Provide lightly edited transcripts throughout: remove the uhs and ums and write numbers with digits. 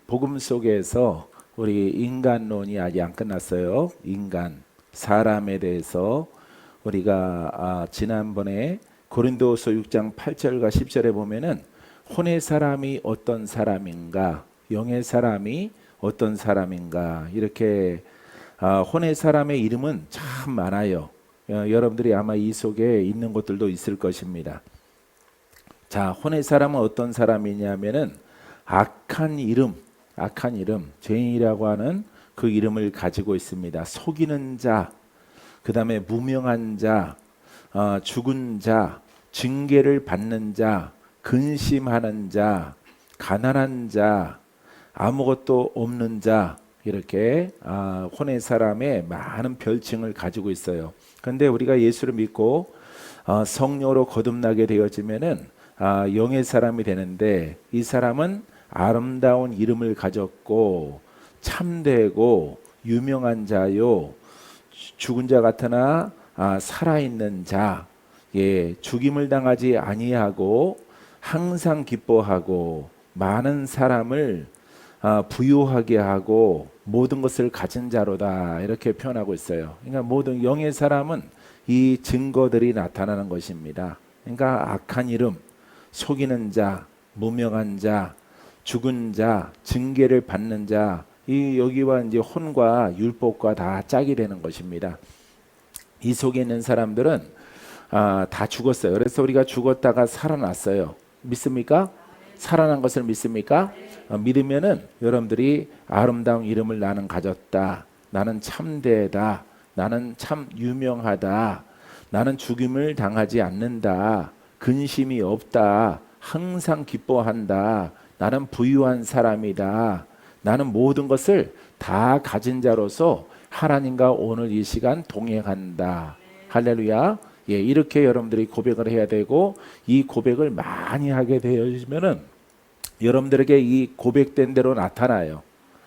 복음 속에서 우리 인간론이 아직 안 끝났어요. 인간, 사람에 대해서 우리가 지난번에 고린도후서 6장 8절과 10절에 보면은 혼의 사람이 어떤 사람인가, 영의 사람이 어떤 사람인가, 이렇게 혼의 사람의 이름은 참 많아요. 여러분들이 아마 이 속에 있는 것들도 있을 것입니다. 자, 혼의 사람은 어떤 사람이냐면은 악한 이름, 죄인이라고 하는 그 이름을 가지고 있습니다. 속이는 자, 그 다음에 무명한 자, 죽은 자, 징계를 받는 자, 근심하는 자, 가난한 자, 아무것도 없는 자, 이렇게 혼의 사람의 많은 별칭을 가지고 있어요. 그런데 우리가 예수를 믿고 성령으로 거듭나게 되어지면은 영의 사람이 되는데, 이 사람은 아름다운 이름을 가졌고 참되고 유명한 자요, 죽은 자 같으나 살아있는 자, 죽임을 당하지 아니하고 항상 기뻐하고 많은 사람을 부유하게 하고 모든 것을 가진 자로다, 이렇게 표현하고 있어요. 그러니까 모든 영의 사람은 이 증거들이 나타나는 것입니다. 그러니까 악한 이름, 속이는 자, 무명한 자, 죽은 자, 징계를 받는 자, 이 여기와 이제 혼과 율법과 다 짝이 되는 것입니다. 이 속에 있는 사람들은 다 죽었어요. 그래서 우리가 죽었다가 살아났어요. 믿습니까? 살아난 것을 믿습니까? 믿으면은 여러분들이 아름다운 이름을 나는 가졌다, 나는 참되다, 나는 참 유명하다, 나는 죽임을 당하지 않는다, 근심이 없다, 항상 기뻐한다, 나는 부유한 사람이다, 나는 모든 것을 다 가진 자로서 하나님과 오늘 이 시간 동행한다. 할렐루야. 이렇게 여러분들이 고백을 해야 되고, 이 고백을 많이 하게 되어지면은 여러분들에게 이 고백된 대로 나타나요.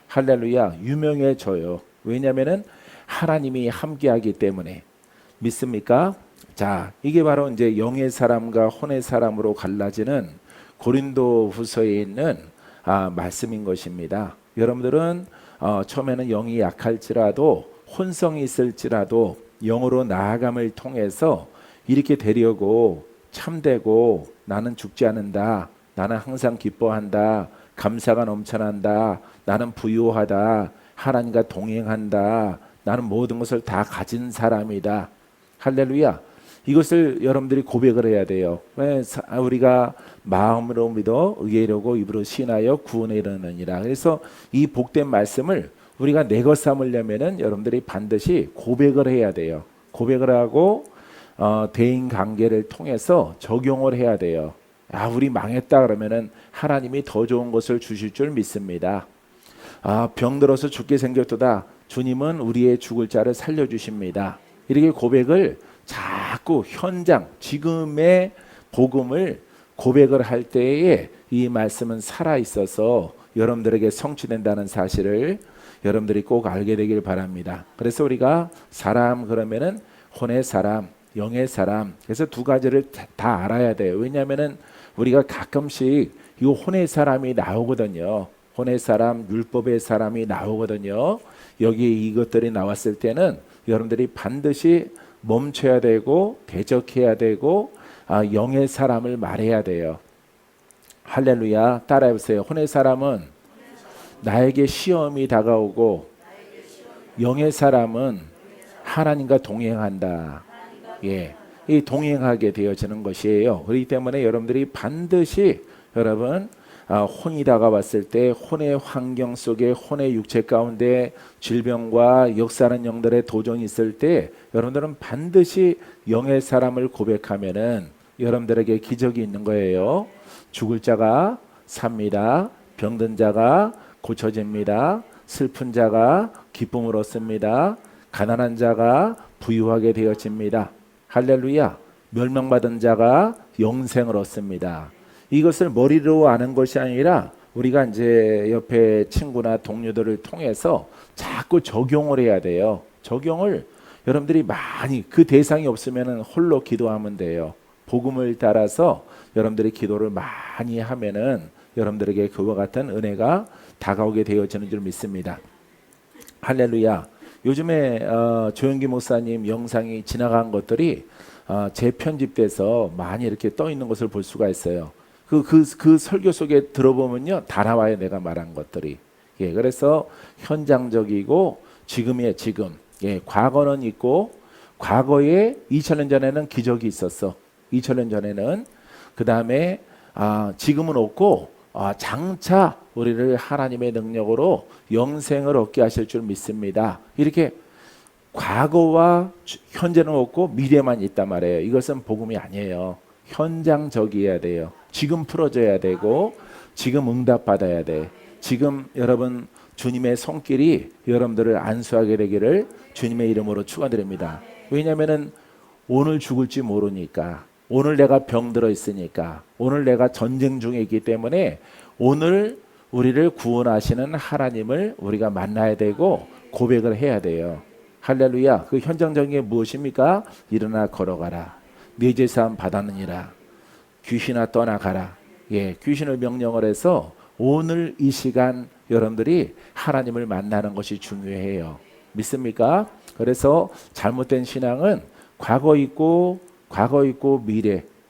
할렐루야. 유명해져요. 왜냐하면은 하나님이 함께하기 때문에. 믿습니까? 자, 이게 바로 이제 영의 사람과 혼의 사람으로 갈라지는 고린도후서에 있는 말씀인 것입니다. 여러분들은 처음에는 영이 약할지라도, 혼성이 있을지라도 영으로 나아감을 통해서 이렇게 되려고 참되고, 나는 죽지 않는다, 나는 항상 기뻐한다, 감사가 넘쳐난다, 나는 부유하다, 하나님과 동행한다, 나는 모든 것을 다 가진 사람이다. 할렐루야. 이것을 여러분들이 고백을 해야 돼요. 우리가 마음으로 믿어 의뢰하고 입으로 신하여 구원에 이르느니라. 그래서 이 복된 말씀을 우리가 내 것 삼으려면은 여러분들이 반드시 고백을 해야 돼요. 고백을 하고 대인 관계를 통해서 적용을 해야 돼요. 우리 망했다 그러면은 하나님이 더 좋은 것을 주실 줄 믿습니다. 병들어서 죽게 생겼도다, 주님은 우리의 죽을 자를 살려주십니다. 이렇게 고백을 자꾸 현장, 지금의 복음을 고백을 할 때에 이 말씀은 살아있어서 여러분들에게 성취된다는 사실을 여러분들이 꼭 알게 되길 바랍니다. 그래서 우리가 사람 그러면은 혼의 사람, 영의 사람, 그래서 두 가지를 다 알아야 돼요. 왜냐하면은 우리가 가끔씩 이 혼의 사람이 나오거든요. 혼의 사람, 율법의 사람이 나오거든요. 여기 이것들이 나왔을 때는 여러분들이 반드시 멈춰야 되고 대적해야 되고 영의 사람을 말해야 돼요. 할렐루야. 따라해보세요. 혼의 사람은 나에게 시험이 다가오고, 영의 사람은 하나님과 동행한다. 이 동행하게 되어지는 것이에요. 그렇기 때문에 여러분들이 반드시 여러분 혼이 다가왔을 때, 혼의 환경 속에, 혼의 육체 가운데 질병과 역사하는 영들의 도전이 있을 때 여러분들은 반드시 영의 사람을 고백하면은 여러분들에게 기적이 있는 거예요. 죽을 자가 삽니다. 병든 자가 고쳐집니다. 슬픈 자가 기쁨을 얻습니다. 가난한 자가 부유하게 되어집니다. 할렐루야. 멸망받은 자가 영생을 얻습니다. 이것을 머리로 아는 것이 아니라 우리가 이제 옆에 친구나 동료들을 통해서 자꾸 적용을 해야 돼요. 적용을 여러분들이 많이, 그 대상이 없으면 홀로 기도하면 돼요. 복음을 따라서 여러분들이 기도를 많이 하면은 여러분들에게 그와 같은 은혜가 다가오게 되어지는 줄 믿습니다. 할렐루야. 요즘에 조영기 목사님 영상이 지나간 것들이 재편집돼서 많이 이렇게 떠 있는 것을 볼 수가 있어요. 그 설교 속에 들어보면요, 다 나와요. 내가 말한 것들이. 예, 그래서 현장적이고 지금의 지금. 예, 과거는 있고 과거에 2000년 전에는 기적이 있었어. 2000년 전에는. 그 다음에 지금은 없고 장차 우리를 하나님의 능력으로 영생을 얻게 하실 줄 믿습니다. 이렇게 과거와 현재는 없고 미래만 있단 말이에요. 이것은 복음이 아니에요. 현장적이어야 돼요. 지금 풀어져야 되고 지금 응답받아야 돼. 지금 여러분 주님의 손길이 여러분들을 안수하게 되기를 주님의 이름으로 축원드립니다. 왜냐하면 오늘 죽을지 모르니까, 오늘 내가 병들어 있으니까, 오늘 내가 전쟁 중에 있기 때문에 오늘 우리를 구원하시는 하나님을 우리가 만나야 되고 고백을 해야 돼요. 할렐루야. 그 현장적인 게 무엇입니까? 일어나 걸어가라. 네 죄사함 받았느니라. 귀신아 떠나가라. 예, 귀신을 명령을 해서 오늘 이 시간 여러분들이 하나님을 만나는 것이 중요해요. 믿습니까? 그래서 잘못된 신앙은 과거 있고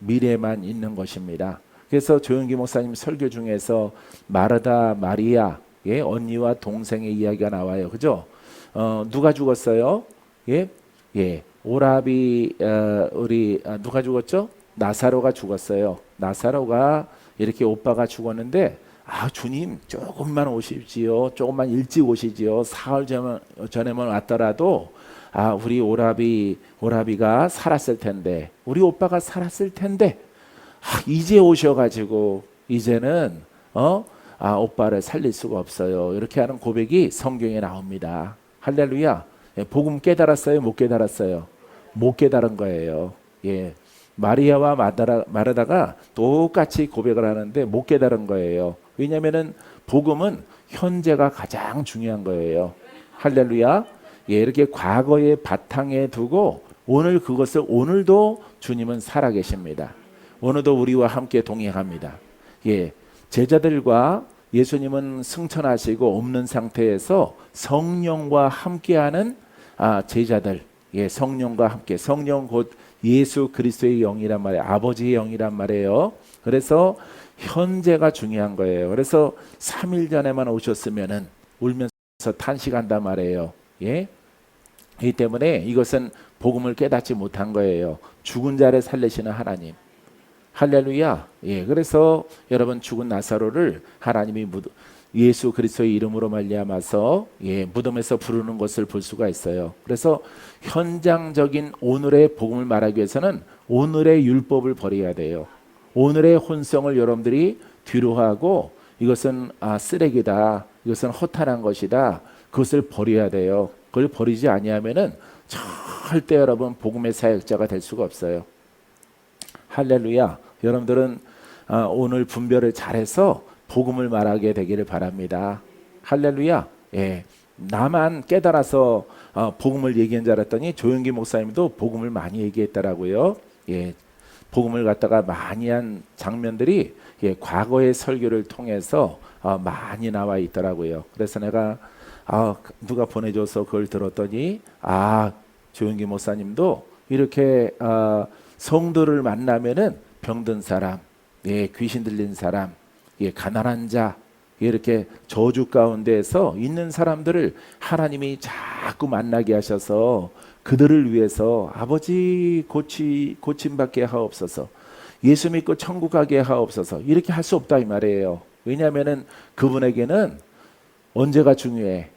미래만 있는 것입니다. 그래서 조영기 목사님 설교 중에서 마르다 마리아, 예, 언니와 동생의 이야기가 나와요. 그죠? 누가 죽었어요? 예, 오라비 누가 죽었죠? 나사로가 죽었어요. 나사로가 이렇게 오빠가 죽었는데 주님 조금만 오십시오. 조금만 일찍 오시지요. 사흘 전에만 왔더라도 우리 오라비가 살았을 텐데, 우리 오빠가 살았을 텐데 이제 오셔가지고 이제는 오빠를 살릴 수가 없어요. 이렇게 하는 고백이 성경에 나옵니다. 할렐루야. 예, 복음 깨달았어요? 못 깨달았어요? 못 깨달은 거예요. 예, 마리아와 마르다가 똑같이 고백을 하는데 못 깨달은 거예요. 왜냐하면은 복음은 현재가 가장 중요한 거예요. 할렐루야. 예, 이렇게 과거의 바탕에 두고 오늘 그것을 오늘도 주님은 살아계십니다. 오늘도 우리와 함께 동행합니다. 예, 제자들과 예수님은 승천하시고 없는 상태에서 성령과 함께하는 제자들, 예, 성령과 함께, 성령 곧 예수 그리스도의 영이란 말이에요. 아버지의 영이란 말이에요. 그래서 현재가 중요한 거예요. 그래서 3일 전에만 오셨으면은 울면서 탄식한단 말이에요. 예, 이 때문에 이것은 복음을 깨닫지 못한 거예요. 죽은 자를 살리시는 하나님. 할렐루야. 예, 그래서 여러분 죽은 나사로를 하나님이 예수 그리스도의 이름으로 말미암아서 무덤에서 부르는 것을 볼 수가 있어요. 그래서 현장적인 오늘의 복음을 말하기 위해서는 오늘의 율법을 버려야 돼요. 오늘의 혼성을 여러분들이 뒤로하고 이것은 쓰레기다, 이것은 허탄한 것이다, 그것을 버려야 돼요. 그걸 버리지 아니하면은 절대 여러분 복음의 사역자가 될 수가 없어요. 할렐루야. 여러분들은 오늘 분별을 잘해서 복음을 말하게 되기를 바랍니다. 할렐루야. 예, 나만 깨달아서 복음을 얘기한 줄 알았더니 조영기 목사님도 복음을 많이 얘기했더라고요. 예, 복음을 갖다가 많이 한 장면들이 과거의 설교를 통해서 많이 나와 있더라고요. 그래서 내가 누가 보내줘서 그걸 들었더니 조영기 목사님도 이렇게 성도를 만나면은 병든 사람, 귀신 들린 사람, 가난한 자, 이렇게 저주 가운데에서 있는 사람들을 하나님이 자꾸 만나게 하셔서 그들을 위해서 아버지 고침받게 하옵소서, 예수 믿고 천국 가게 하옵소서, 이렇게 할 수 없다 이 말이에요. 왜냐하면은 그분에게는 언제가 중요해?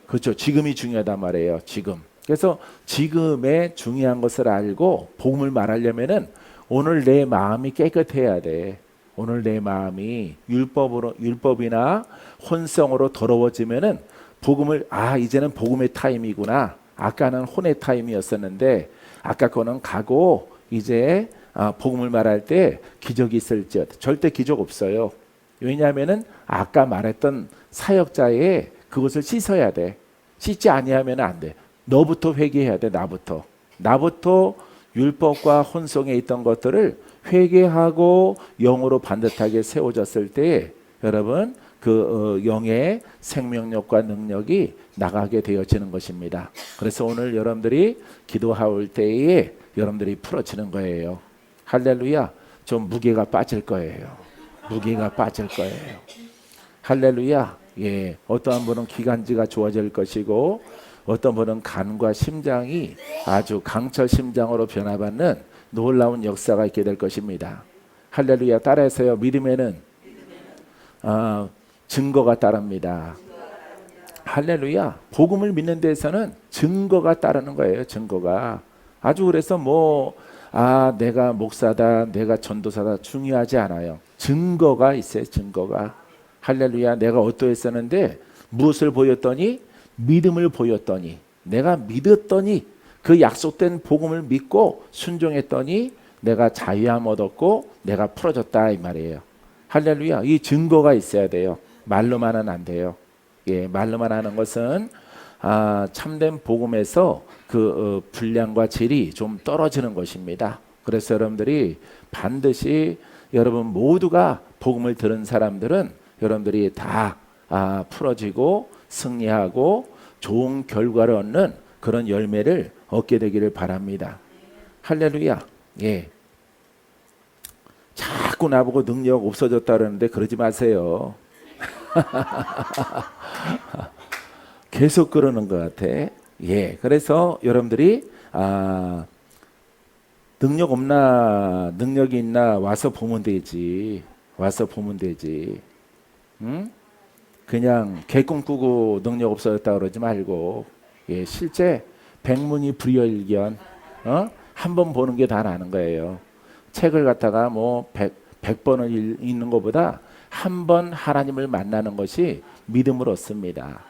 그렇죠. 지금이 중요하단 말이에요. 지금. 그래서 지금의 중요한 것을 알고 복음을 말하려면은 오늘 내 마음이 깨끗해야 돼. 오늘 내 마음이 율법이나 혼성으로 더러워지면은 복음을 이제는 복음의 타임이구나. 아까는 혼의 타임이었었는데 아까 거는 가고 이제 복음을 말할 때 기적이 있을지어다. 절대 기적 없어요. 왜냐하면은 아까 말했던 사역자의 그것을 씻어야 돼. 씻지 아니하면 안 돼. 너부터 회개해야 돼. 나부터 율법과 혼성에 있던 것들을 회개하고 영으로 반듯하게 세워졌을 때 여러분 영의 생명력과 능력이 나가게 되어지는 것입니다. 그래서 오늘 여러분들이 기도할 때에 여러분들이 풀어지는 거예요. 할렐루야. 좀 무게가 빠질 거예요. 무게가 빠질 거예요. 할렐루야. 예, 어떠한 분은 기관지가 좋아질 것이고 어떤 분은 간과 심장이 아주 강철 심장으로 변화받는 놀라운 역사가 있게 될 것입니다. 할렐루야. 따라해서요. 믿음에는 증거가 따릅니다. 할렐루야. 복음을 믿는 데에서는 증거가 따르는 거예요. 증거가. 아주 그래서 내가 목사다, 내가 전도사다 중요하지 않아요. 증거가 있어요. 증거가. 할렐루야. 내가 어떠했었는데 무엇을 보였더니 믿음을 보였더니 내가 믿었더니 그 약속된 복음을 믿고 순종했더니 내가 자유함 얻었고 내가 풀어졌다 이 말이에요. 할렐루야. 이 증거가 있어야 돼요. 말로만은 안 돼요. 예, 말로만 하는 것은 참된 복음에서 분량과 질이 좀 떨어지는 것입니다. 그래서 여러분들이 반드시 여러분 모두가 복음을 들은 사람들은 여러분들이 다 풀어지고 승리하고 좋은 결과를 얻는 그런 열매를 얻게 되기를 바랍니다. 할렐루야. 예. 자꾸 나보고 능력 없어졌다 그러는데 그러지 마세요. 계속 그러는 것 같아. 예. 그래서 여러분들이 능력 없나 능력이 있나 와서 보면 되지. 와서 보면 되지. 응? 그냥 개꿈 꾸고 능력 없어졌다 그러지 말고 예, 실제 백문이 불여일견 한 번 보는 게 다 나는 거예요. 책을 갖다가 100번을 읽는 것보다 한 번 하나님을 만나는 것이 믿음을 얻습니다.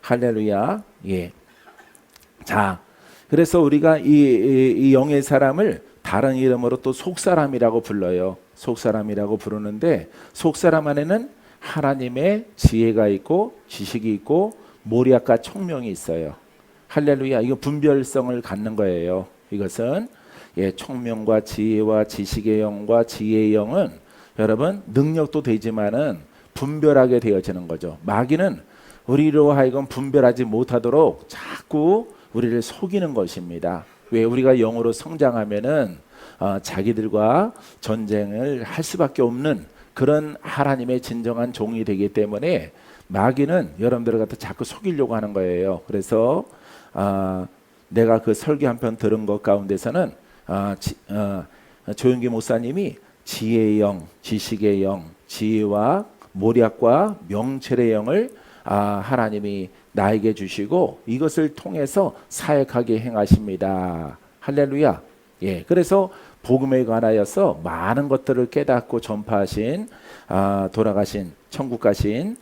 할렐루야. 예. 자, 그래서 우리가 이 영의 사람을 다른 이름으로 또 속사람이라고 불러요. 속사람이라고 부르는데 속사람 안에는 하나님의 지혜가 있고 지식이 있고 모략과 총명이 있어요. 할렐루야. 이거 분별성을 갖는 거예요. 이것은 총명과 지혜와 지식의 영과 지혜의 영은 여러분 능력도 되지만은 분별하게 되어지는 거죠. 마귀는 우리로 하여금 분별하지 못하도록 자꾸 우리를 속이는 것입니다. 왜? 우리가 영으로 성장하면은 자기들과 전쟁을 할 수밖에 없는 그런 하나님의 진정한 종이 되기 때문에 마귀는 여러분들을 갖다 자꾸 속이려고 하는 거예요. 그래서 내가 그 설교 한 편 들은 것 가운데서는 조영기 목사님이 지혜의 영, 지식의 영, 지혜와 모략과 명철의 영을 하나님이 나에게 주시고 이것을 통해서 사역하게 행하십니다. 할렐루야. 예, 그래서 복음에 관하여서 많은 것들을 깨닫고 전파하신 돌아가신 천국 가신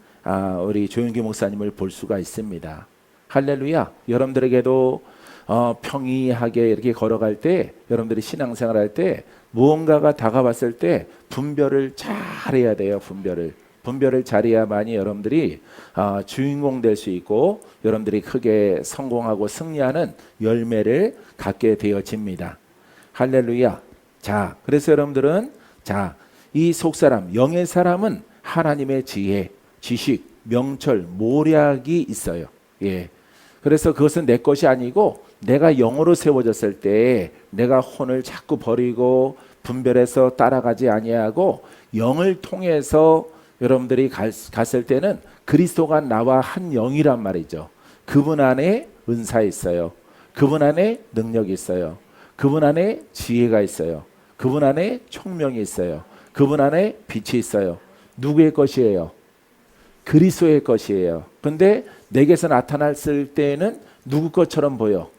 우리 조영기 목사님을 볼 수가 있습니다. 할렐루야. 여러분들에게도 평이하게 이렇게 걸어갈 때 여러분들이 신앙생활할 때 무언가가 다가왔을 때 분별을 잘해야 돼요. 분별을 잘해야만이 여러분들이 주인공 될 수 있고 여러분들이 크게 성공하고 승리하는 열매를 갖게 되어집니다. 할렐루야. 자, 그래서 여러분들은 이 속사람, 영의 사람은 하나님의 지혜, 지식, 명철, 모략이 있어요. 예. 그래서 그것은 내 것이 아니고 내가 영으로 세워졌을 때 내가 혼을 자꾸 버리고 분별해서 따라가지 아니하고 영을 통해서 여러분들이 갔을 때는 그리스도가 나와 한 영이란 말이죠. 그분 안에 은사 있어요. 그분 안에 능력이 있어요. 그분 안에 지혜가 있어요. 그분 안에 총명이 있어요. 그분 안에 빛이 있어요. 누구의 것이에요? 그리스도의 것이에요. 근데 내게서 나타났을 때는 누구 것처럼 보여?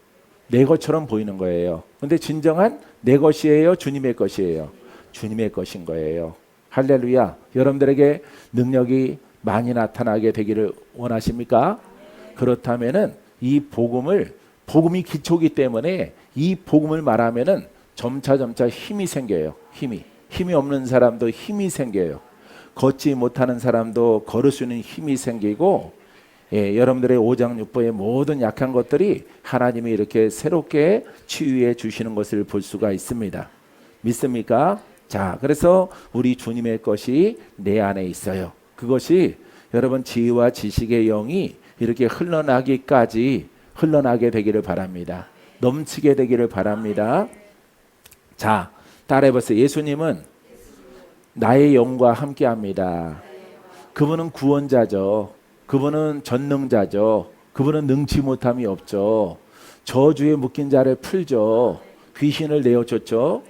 내 것처럼 보이는 거예요. 근데 진정한 내 것이에요? 주님의 것이에요? 주님의 것인 거예요. 할렐루야. 여러분들에게 능력이 많이 나타나게 되기를 원하십니까? 그렇다면은 이 복음이 기초이기 때문에 이 복음을 말하면은 점차 힘이 생겨요. 힘이 없는 사람도 힘이 생겨요. 걷지 못하는 사람도 걸을 수 있는 힘이 생기고 여러분들의 오장육부의 모든 약한 것들이 하나님이 이렇게 새롭게 치유해 주시는 것을 볼 수가 있습니다. 믿습니까? 자, 그래서 우리 주님의 것이 내 안에 있어요. 그것이 여러분 지혜와 지식의 영이 이렇게 흘러나게 되기를 바랍니다. 넘치게 되기를 바랍니다. 자, 따라해보세요. 예수님은 나의 영과 함께합니다. 그분은 구원자죠. 그분은 전능자죠. 그분은 능치 못함이 없죠. 저주에 묶인 자를 풀죠. 귀신을 내어줬죠.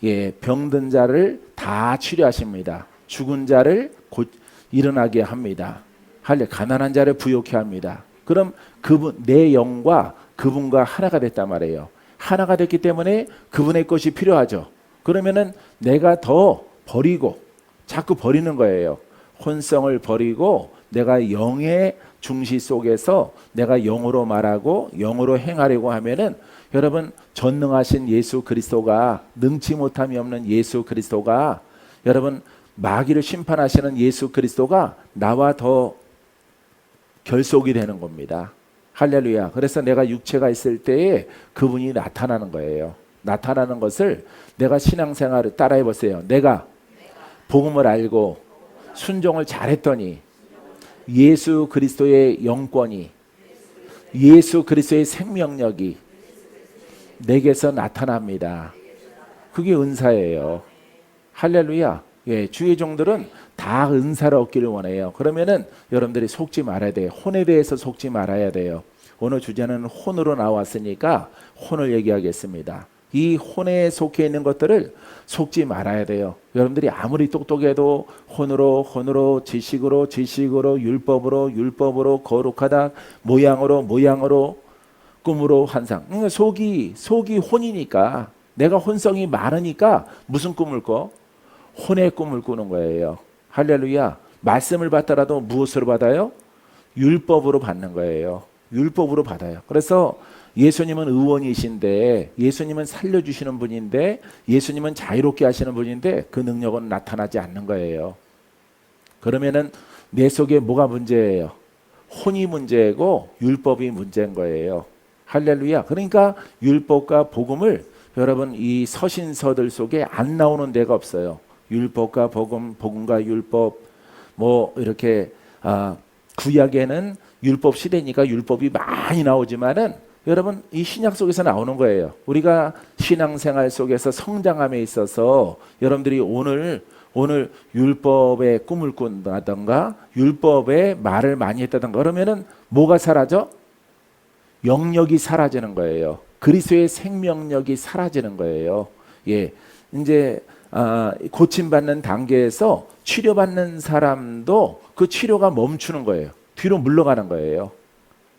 예, 병든 자를 다 치료하십니다. 죽은 자를 곧 일어나게 합니다. 가난한 자를 부욕케 합니다. 그럼 그분, 내 영과 그분과 하나가 됐단 말이에요. 하나가 됐기 때문에 그분의 것이 필요하죠. 그러면은 내가 더 버리고 자꾸 버리는 거예요. 혼성을 버리고 내가 영의 중시 속에서 내가 영으로 말하고 영으로 행하려고 하면은 여러분 전능하신 예수 그리스도가, 능치 못함이 없는 예수 그리스도가, 여러분 마귀를 심판하시는 예수 그리스도가 나와 더 결속이 되는 겁니다. 할렐루야. 그래서 내가 육체가 있을 때에 그분이 나타나는 거예요. 나타나는 것을 내가 신앙생활을 따라해 보세요. 내가 복음을 알고 순종을 잘했더니 예수 그리스도의 영권이, 예수 그리스도의 생명력이 내게서 나타납니다. 그게 은사예요. 할렐루야. 예, 주의 종들은 다 은사를 얻기를 원해요. 그러면은 여러분들이 속지 말아야 돼요. 혼에 대해서 속지 말아야 돼요. 오늘 주제는 혼으로 나왔으니까 혼을 얘기하겠습니다. 이 혼에 속해 있는 것들을 속지 말아야 돼요. 여러분들이 아무리 똑똑해도 혼으로 지식으로 율법으로 거룩하다 모양으로 꿈으로 환상. 그러니까 속이 혼이니까, 내가 혼성이 많으니까 무슨 꿈을 꿔? 혼의 꿈을 꾸는 거예요. 할렐루야. 말씀을 받더라도 무엇으로 받아요? 율법으로 받는 거예요. 율법으로 받아요. 그래서 예수님은 의원이신데, 예수님은 살려주시는 분인데, 예수님은 자유롭게 하시는 분인데 그 능력은 나타나지 않는 거예요. 그러면은 내 속에 뭐가 문제예요? 혼이 문제고 율법이 문제인 거예요. 할렐루야. 그러니까 율법과 복음을 여러분 이 서신서들 속에 안 나오는 데가 없어요. 율법과 복음, 복음과 율법, 뭐 이렇게 구약에는 율법 시대니까 율법이 많이 나오지만은 여러분 이 신약 속에서 나오는 거예요. 우리가 신앙생활 속에서 성장함에 있어서 여러분들이 오늘 율법의 꿈을 꾼다던가 율법의 말을 많이 했다던가 그러면은 뭐가 사라져? 영역이 사라지는 거예요. 그리스도의 생명력이 사라지는 거예요. 예, 이제 고침받는 단계에서 치료받는 사람도 그 치료가 멈추는 거예요. 뒤로 물러가는 거예요.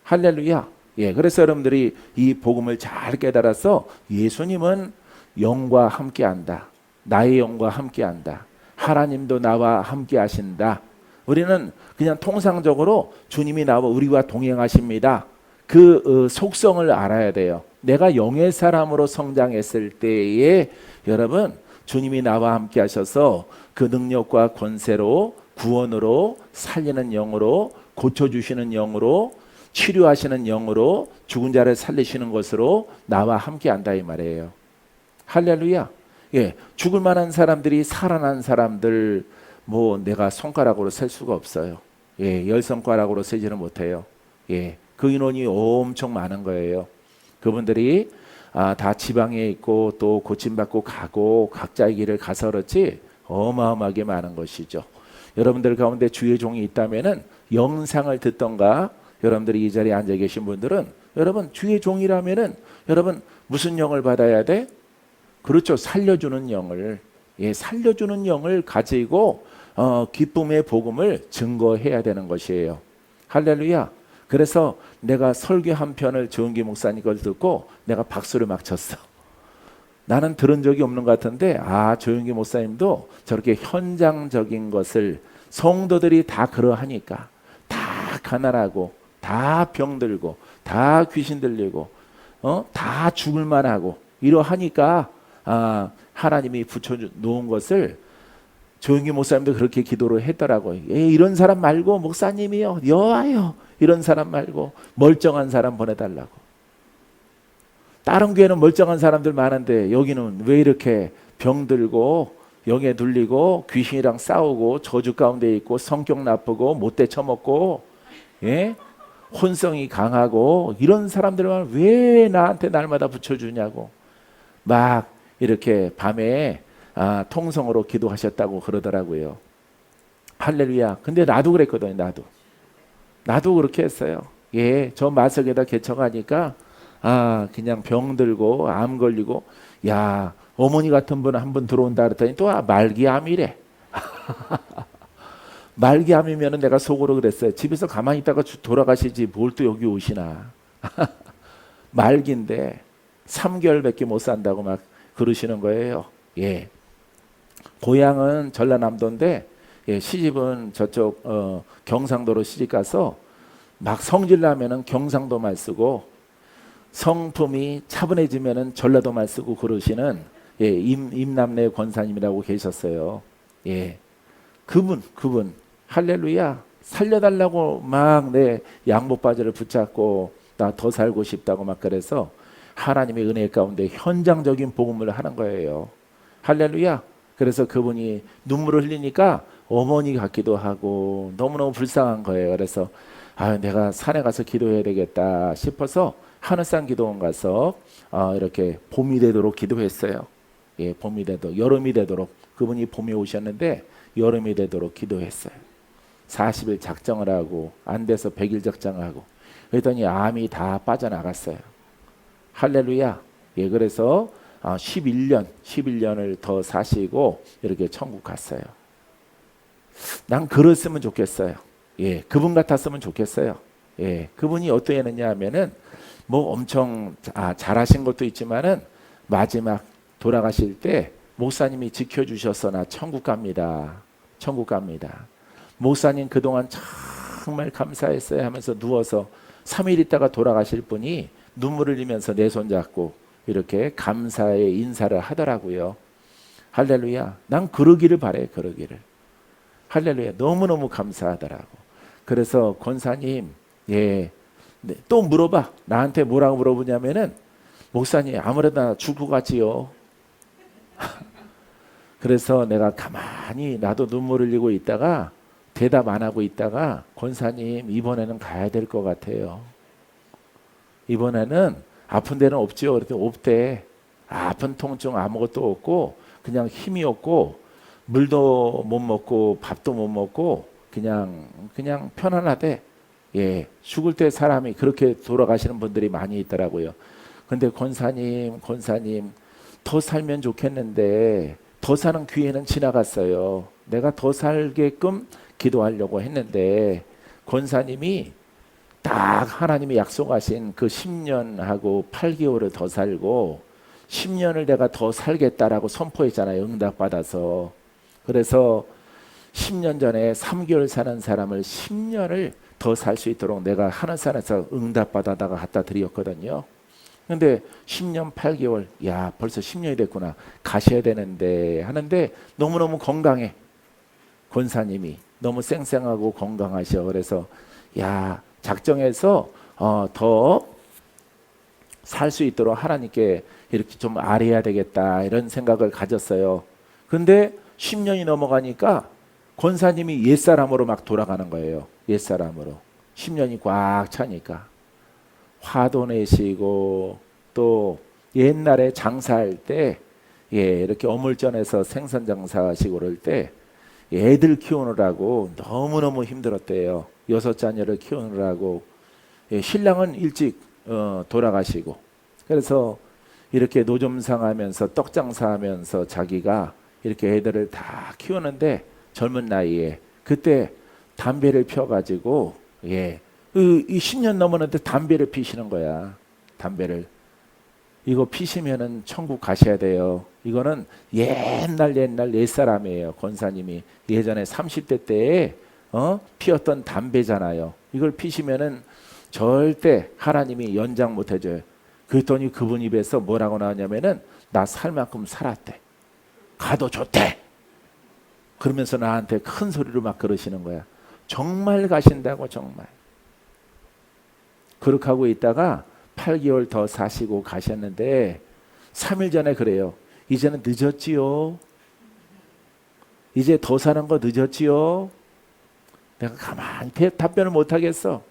할렐루야. 예, 그래서 여러분들이 이 복음을 잘 깨달아서 예수님은 영과 함께한다. 나의 영과 함께한다. 하나님도 나와 함께하신다. 우리는 그냥 통상적으로 주님이 나와 우리와 동행하십니다. 그 속성을 알아야 돼요. 내가 영의 사람으로 성장했을 때에 여러분 주님이 나와 함께 하셔서 그 능력과 권세로 구원으로 살리는 영으로 고쳐주시는 영으로 치료하시는 영으로 죽은 자를 살리시는 것으로 나와 함께 한다 이 말이에요. 할렐루야. 예, 죽을 만한 사람들이 살아난 사람들 뭐 내가 손가락으로 셀 수가 없어요. 예, 10손가락으로 세지는 못해요. 예, 그 인원이 엄청 많은 거예요. 그분들이 다 지방에 있고 또 고침받고 가고 각자의 길을 가서 그렇지 어마어마하게 많은 것이죠. 여러분들 가운데 주의 종이 있다면은 영상을 듣던가 여러분들이 이 자리에 앉아 계신 분들은 여러분 주의 종이라면은 여러분 무슨 영을 받아야 돼? 그렇죠. 살려주는 영을. 예, 살려주는 영을 가지고 기쁨의 복음을 증거해야 되는 것이에요. 할렐루야. 그래서 내가 설교 한 편을 조은기 목사님 걸 듣고 내가 박수를 막 쳤어. 나는 들은 적이 없는 것 같은데 조은기 목사님도 저렇게 현장적인 것을 성도들이 다 그러하니까 다 가난하고 다 병들고 다 귀신 들리고 다 죽을 만하고 이러하니까 하나님이 붙여놓은 것을 조은기 목사님도 그렇게 기도를 했더라고요. 이런 사람 말고 목사님이요 여와요 이런 사람 말고 멀쩡한 사람 보내달라고. 다른 교회는 멀쩡한 사람들 많은데 여기는 왜 이렇게 병들고 영에 눌리고 귀신이랑 싸우고 저주 가운데 있고 성격 나쁘고 못돼 처먹고 예? 혼성이 강하고 이런 사람들만 왜 나한테 날마다 붙여주냐고 막 이렇게 밤에 통성으로 기도하셨다고 그러더라고요. 할렐루야. 근데 나도 그랬거든요. 나도 그렇게 했어요. 예, 저 마석에다 개척하니까 그냥 병 들고 암 걸리고 야 어머니 같은 분 한 분 들어온다 그랬더니 또 말기암이래. 말기암이면은 내가 속으로 그랬어요. 집에서 가만히 있다가 돌아가시지 뭘 또 여기 오시나. 말기인데 3개월밖에 못 산다고 막 그러시는 거예요. 예. 고향은 전라남도인데 예, 시집은 저쪽 경상도로 시집 가서 막 성질 나면은 경상도 말 쓰고 성품이 차분해지면은 전라도 말 쓰고 그러시는 예, 임남래 권사님이라고 계셨어요. 예. 그분 할렐루야 살려달라고 막 내 양복바지를 붙잡고 나 더 살고 싶다고 막 그래서 하나님의 은혜 가운데 현장적인 복음을 하는 거예요. 할렐루야. 그래서 그분이 눈물을 흘리니까 어머니 같기도 하고 너무너무 불쌍한 거예요. 그래서 내가 산에 가서 기도해야 되겠다 싶어서 하늘산 기도원 가서 이렇게 봄이 되도록 기도했어요. 예, 봄이 되도록 여름이 되도록 그분이 봄에 오셨는데 여름이 되도록 기도했어요. 40일 작정을 하고 안 돼서 100일 작정하고 그랬더니 암이 다 빠져나갔어요. 할렐루야. 예, 그래서 11년을 더 사시고 이렇게 천국 갔어요. 난 그랬으면 좋겠어요. 예, 그분 같았으면 좋겠어요. 예, 그분이 어떠했느냐 하면은 뭐 엄청 잘하신 것도 있지만은 마지막 돌아가실 때 목사님이 지켜주셔서 나 천국 갑니다. 천국 갑니다. 목사님 그동안 정말 감사했어요 하면서 누워서 3일 있다가 돌아가실 분이 눈물을 흘리면서 내 손 잡고 이렇게 감사의 인사를 하더라고요. 할렐루야. 난 그러기를 바래. 그러기를. 할렐루야. 너무너무 감사하더라고. 그래서 권사님 예, 네, 또 물어봐. 나한테 뭐라고 물어보냐면은 목사님 아무래도 나 죽고 가지요. 그래서 내가 가만히 나도 눈물 흘리고 있다가 대답 안 하고 있다가 권사님 이번에는 가야 될 것 같아요. 이번에는 아픈 데는 없지요. 그랬더니 없대. 아픈 통증 아무것도 없고 그냥 힘이 없고 물도 못 먹고 밥도 못 먹고 그냥 편안하대. 예, 죽을 때 사람이 그렇게 돌아가시는 분들이 많이 있더라고요. 근데 권사님 더 살면 좋겠는데 더 사는 기회는 지나갔어요. 내가 더 살게끔 기도하려고 했는데 권사님이 딱 하나님이 약속하신 그 10년하고 8개월을 더 살고 10년을 내가 더 살겠다라고 선포했잖아요. 응답받아서. 그래서 10년 전에 3개월 사는 사람을 10년을 더 살 수 있도록 내가 하늘산에서 응답받아다가 갖다 드렸거든요. 근데 10년 8개월 야 벌써 10년이 됐구나. 가셔야 되는데 하는데 너무너무 건강해. 권사님이 너무 쌩쌩하고 건강하셔. 그래서 야 작정해서 더 살 수 있도록 하나님께 이렇게 좀 아뢰야 되겠다 이런 생각을 가졌어요. 근데 10년이 넘어가니까 권사님이 옛사람으로 막 돌아가는 거예요. 옛사람으로. 10년이 꽉 차니까. 화도 내시고 또 옛날에 장사할 때 예, 이렇게 어물전에서 생선 장사하시고 그럴 때 애들 키우느라고 너무너무 힘들었대요. 6자녀를 키우느라고. 예, 신랑은 일찍 돌아가시고 그래서 이렇게 노점상하면서 떡장사하면서 자기가 이렇게 애들을 다 키우는데 젊은 나이에 그때 담배를 펴가지고 예, 이 10년 넘었는데 담배를 피시는 거야. 담배를. 이거 피시면은 천국 가셔야 돼요. 이거는 옛날 옛사람이에요. 권사님이 예전에 30대 때에 피웠던 담배잖아요. 이걸 피시면은 절대 하나님이 연장 못 해줘요. 그랬더니 그분 입에서 뭐라고 나왔냐면은 나 살 만큼 살았대. 가도 좋대. 그러면서 나한테 큰 소리로 막 그러시는 거야. 정말 가신다고 정말. 그렇게 하고 있다가 8개월 더 사시고 가셨는데 3일 전에 그래요. 이제는 늦었지요. 이제 더 사는 거 늦었지요? 내가 가만히 답변을 못 하겠어.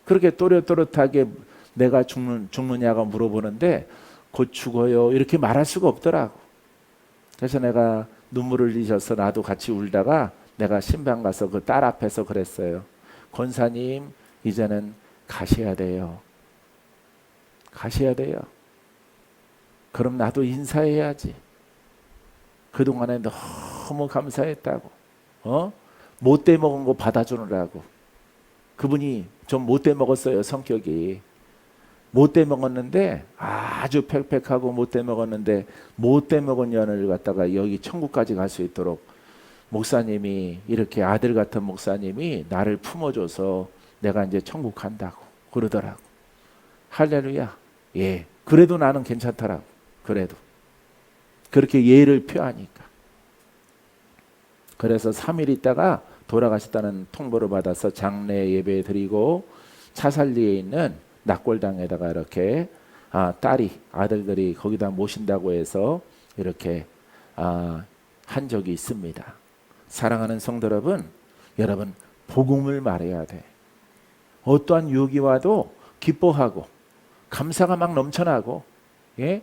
그렇게 또렷또렷하게 내가 죽느냐고 물어보는데 곧 죽어요 이렇게 말할 수가 없더라고. 그래서 내가 눈물을 흘리셔서 나도 같이 울다가 내가 신방 가서 그 딸 앞에서 그랬어요. 권사님 이제는 가셔야 돼요. 가셔야 돼요. 그럼 나도 인사해야지. 그동안에 너무 감사했다고. 못돼 먹은 거 받아주느라고. 그분이 좀 못돼 먹었어요. 성격이. 못돼 먹었는데 아주 팩팩하고 못돼 먹었는데 못돼 먹은 년을 갖다가 여기 천국까지 갈 수 있도록 목사님이 이렇게 아들 같은 목사님이 나를 품어줘서 내가 이제 천국 간다고 그러더라고. 할렐루야. 예. 그래도 나는 괜찮더라고. 그래도. 그렇게 예를 표하니까. 그래서 3일 있다가 돌아가셨다는 통보를 받아서 장례 예배 드리고 차살리에 있는 낙골당에다가 이렇게 아들들이 거기다 모신다고 해서 이렇게 한 적이 있습니다. 사랑하는 성도 여러분 복음을 말해야 돼. 어떠한 유혹이 와도 기뻐하고 감사가 막 넘쳐나고, 예?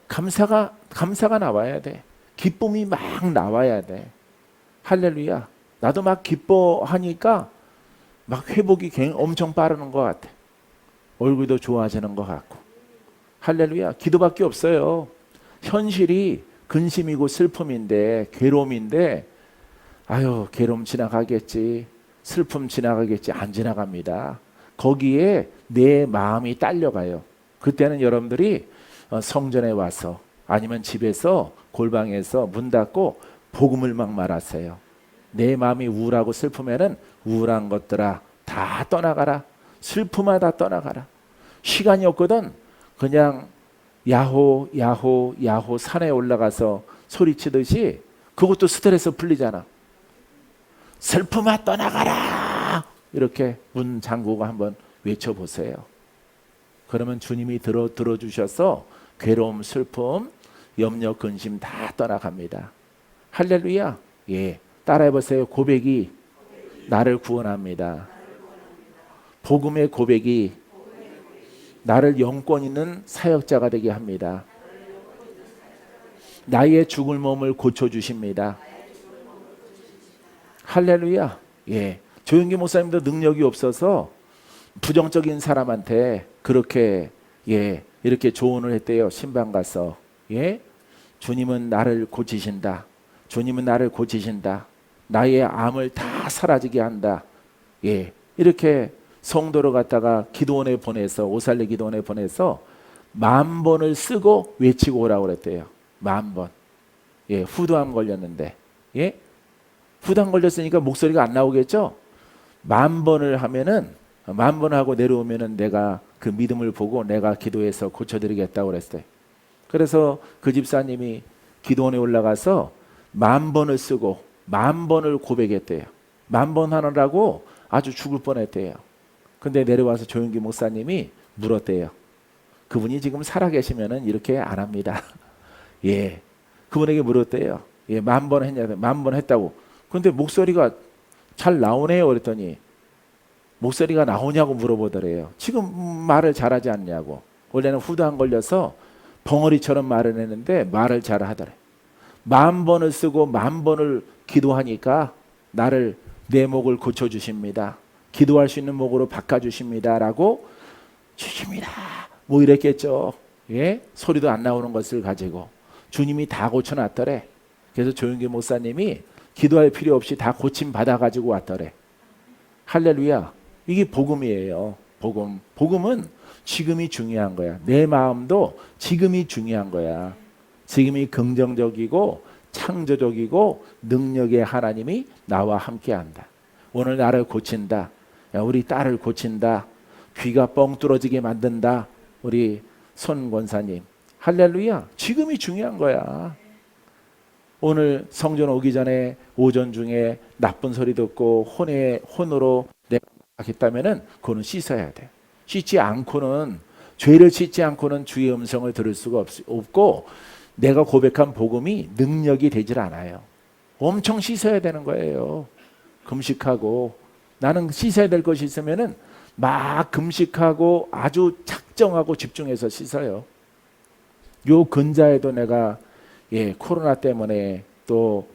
감사가 나와야 돼. 기쁨이 막 나와야 돼. 할렐루야. 나도 막 기뻐하니까 막 회복이 엄청 빠르는 것 같아. 얼굴도 좋아지는 것 같고. 할렐루야. 기도밖에 없어요. 현실이 근심이고 슬픔인데, 괴로움인데, 아유, 괴로움 지나가겠지. 슬픔 지나가겠지. 안 지나갑니다. 거기에 내 마음이 딸려가요. 그때는 여러분들이 성전에 와서 아니면 집에서 골방에서 문 닫고 복음을 막 말하세요. 내 마음이 우울하고 슬프면은 우울한 것들아 다 떠나가라. 슬픔아 다 떠나가라. 시간이 없거든. 그냥 야호 야호 야호 산에 올라가서 소리치듯이 그것도 스트레스 풀리잖아. 슬픔아 떠나가라. 이렇게 문 잠그고 한번 외쳐보세요. 그러면 주님이 들어주셔서 괴로움, 슬픔, 염려, 근심 다 떠나갑니다. 할렐루야. 예, 따라해보세요. 고백이 나를 구원합니다. 복음의 고백이 나를 영권 있는 사역자가 되게 합니다. 나의 죽을 몸을 고쳐주십니다. 할렐루야. 예, 조영기 목사님도 능력이 없어서 부정적인 사람한테 그렇게 이렇게 조언을 했대요. 신방 가서. 예? 주님은 나를 고치신다. 주님은 나를 고치신다. 나의 암을 다 사라지게 한다. 예. 이렇게 성도를 갖다가 기도원에 보내서 오살리 기도원에 보내서 10,000번을 쓰고 외치고 오라고 그랬대요. 10,000번. 예, 후두암 걸렸는데. 예? 후두암 걸렸으니까 목소리가 안 나오겠죠? 10,000번을 하면은 10,000번 하고 내려오면은 내가 그 믿음을 보고 내가 기도해서 고쳐드리겠다고 그랬어요. 그래서 그 집사님이 기도원에 올라가서 10,000번을 쓰고 10,000번을 고백했대요. 10,000번 하느라고 아주 죽을 뻔했대요. 근데 내려와서 조영기 목사님이 물었대요. 그분이 지금 살아계시면은 이렇게 안 합니다. 예, 그분에게 물었대요. 예, 10,000번 했냐? 10,000번 했다고. 근데 목소리가 잘 나오네요. 그랬더니 목소리가 나오냐고 물어보더래요. 지금 말을 잘하지 않냐고. 원래는 후두암 걸려서 벙어리처럼 말을 했는데 말을 잘 하더래. 10,000번을 쓰고 10,000번을 기도하니까 나를 내 목을 고쳐주십니다. 기도할 수 있는 목으로 바꿔주십니다. 라고 주십니다. 뭐 이랬겠죠. 예? 소리도 안 나오는 것을 가지고 주님이 다 고쳐놨더래. 그래서 조영기 목사님이 기도할 필요 없이 다 고침 받아가지고 왔더래. 할렐루야. 이게 복음이에요. 복음. 복음은 지금이 중요한 거야. 내 마음도 지금이 중요한 거야. 지금이 긍정적이고 창조적이고 능력의 하나님이 나와 함께한다. 오늘 나를 고친다. 우리 딸을 고친다. 귀가 뻥 뚫어지게 만든다. 우리 손 권사님. 할렐루야. 지금이 중요한 거야. 오늘 성전 오기 전에 오전 중에 나쁜 소리 듣고 혼으로 내가 하겠다면은 그거는 씻어야 돼. 씻지 않고는 죄를 씻지 않고는 주의 음성을 들을 수가 없고 내가 고백한 복음이 능력이 되질 않아요. 엄청 씻어야 되는 거예요. 금식하고. 나는 씻어야 될 것이 있으면은 막 금식하고 아주 작정하고 집중해서 씻어요. 요 근자에도 내가 코로나 때문에 또